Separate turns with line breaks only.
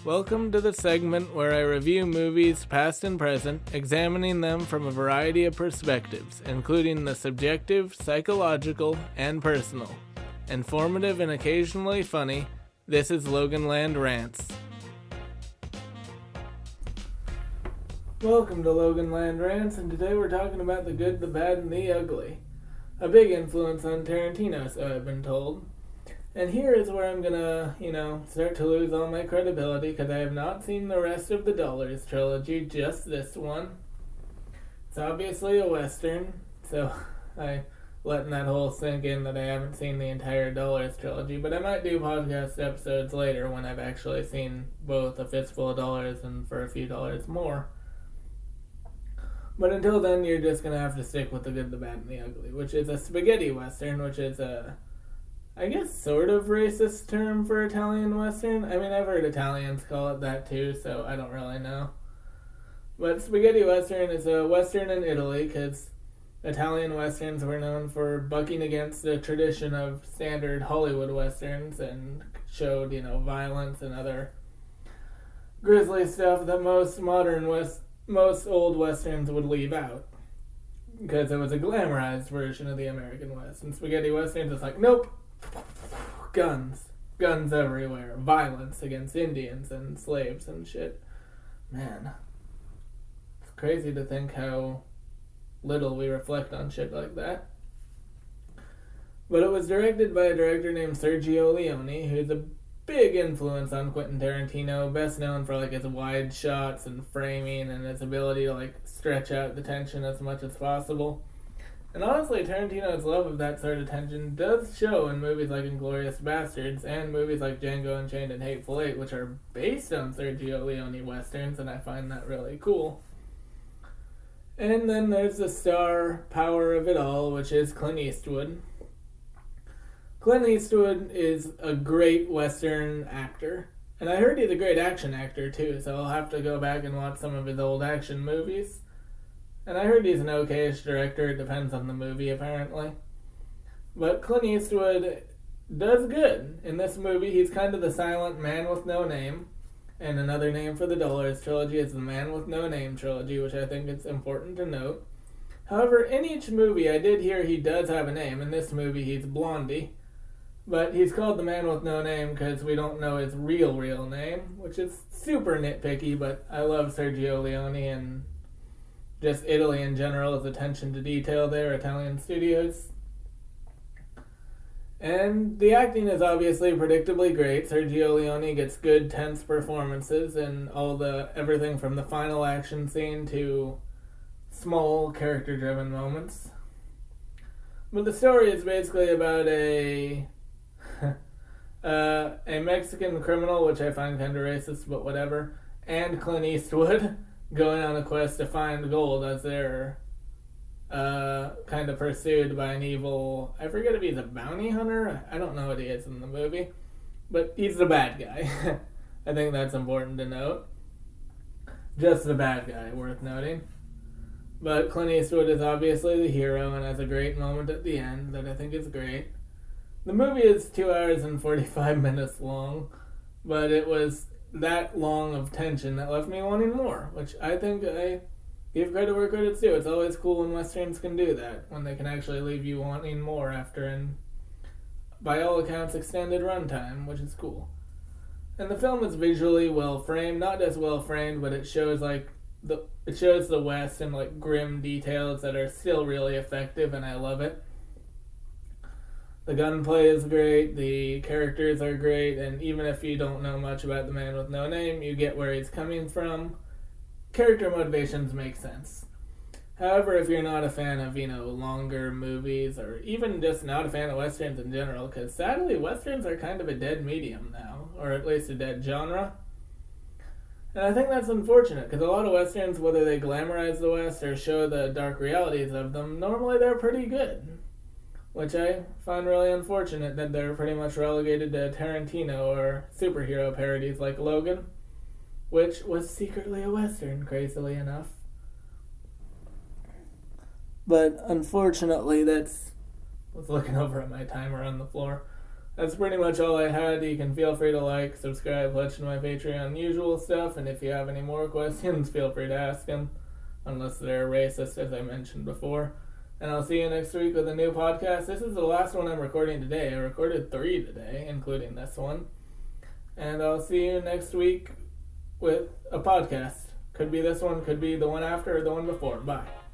Welcome to the segment where I review movies past and present, examining them from a variety of perspectives, including the subjective, psychological, and personal. Informative and occasionally funny, this is LoganLand Rants. Welcome to LoganLand Rants, and today we're talking about the good, the bad, and the ugly. A big influence on Tarantino, so I've been told. And here is where I'm gonna, start to lose all my credibility because I have not seen the rest of the Dollars trilogy, just this one. It's obviously a Western, so I letting that whole sink in that I haven't seen the entire Dollars trilogy, but I might do podcast episodes later when I've actually seen both A Fistful of Dollars and For a Few Dollars More. But until then, you're just gonna have to stick with the good, the bad, and the ugly, which is a spaghetti Western, which is I guess sort of racist term for Italian Western. I mean, I've heard Italians call it that too, so I don't really know. But spaghetti Western is a Western in Italy, because Italian Westerns were known for bucking against the tradition of standard Hollywood Westerns and showed, violence and other grisly stuff that most old Westerns would leave out. Because it was a glamorized version of the American West. And spaghetti Westerns is like, nope. Guns everywhere, violence against Indians and slaves and shit. Man, it's crazy to think how little we reflect on shit like that. But it was directed by a director named Sergio Leone, who's a big influence on Quentin Tarantino, best known for his wide shots and framing and his ability to stretch out the tension as much as possible. And honestly, Tarantino's love of that sort of tension does show in movies like Inglourious Basterds and movies like Django Unchained and Hateful Eight, which are based on Sergio Leone westerns, and I find that really cool. And then there's the star power of it all, which is Clint Eastwood. Clint Eastwood is a great western actor, and I heard he's a great action actor too, so I'll have to go back and watch some of his old action movies. And I heard he's an okay-ish director. It depends on the movie, apparently. But Clint Eastwood does good. In this movie, he's kind of the silent man with no name. And another name for the Dollars trilogy is the Man with No Name trilogy, which I think is important to note. However, in each movie, I did hear he does have a name. In this movie, he's Blondie. But he's called the Man with No Name because we don't know his real name, which is super nitpicky, but I love Sergio Leone and just Italy in general, his attention to detail there, Italian studios. And the acting is obviously predictably great. Sergio Leone gets good, tense performances in everything from the final action scene to small character-driven moments. But the story is basically about a Mexican criminal, which I find kind of racist, but whatever, and Clint Eastwood going on a quest to find gold as they're kind of pursued by an evil, I forget if he's a bounty hunter, I don't know what he is in the movie, but he's the bad guy. I think that's important to note. Just the bad guy, worth noting. But Clint Eastwood is obviously the hero and has a great moment at the end that I think is great. The movie is 2 hours and 45 minutes long, but it was that long of tension that left me wanting more, which I think I give credit where credit's due. It's always cool when westerns can do that, when they can actually leave you wanting more after an, by all accounts, extended runtime, which is cool. And the film is visually well framed, not just well framed, but it shows the West in grim details that are still really effective, and I love it. The gunplay is great, the characters are great, and even if you don't know much about the Man with No Name, you get where he's coming from. Character motivations make sense. However, if you're not a fan of, longer movies, or even just not a fan of westerns in general, because sadly, westerns are kind of a dead medium now, or at least a dead genre. And I think that's unfortunate, because a lot of westerns, whether they glamorize the West or show the dark realities of them, normally they're pretty good. Which I find really unfortunate that they're pretty much relegated to Tarantino or superhero parodies like Logan, which was secretly a Western, crazily enough. But unfortunately, I was looking over at my timer on the floor. that's pretty much all I had. You can feel free to like, subscribe, pledge to my Patreon, usual stuff, and if you have any more questions, feel free to ask them, unless they're racist, as I mentioned before. And I'll see you next week with a new podcast. This is the last one I'm recording today. I recorded 3 today, including this one. And I'll see you next week with a podcast. Could be this one, could be the one after, or the one before. Bye.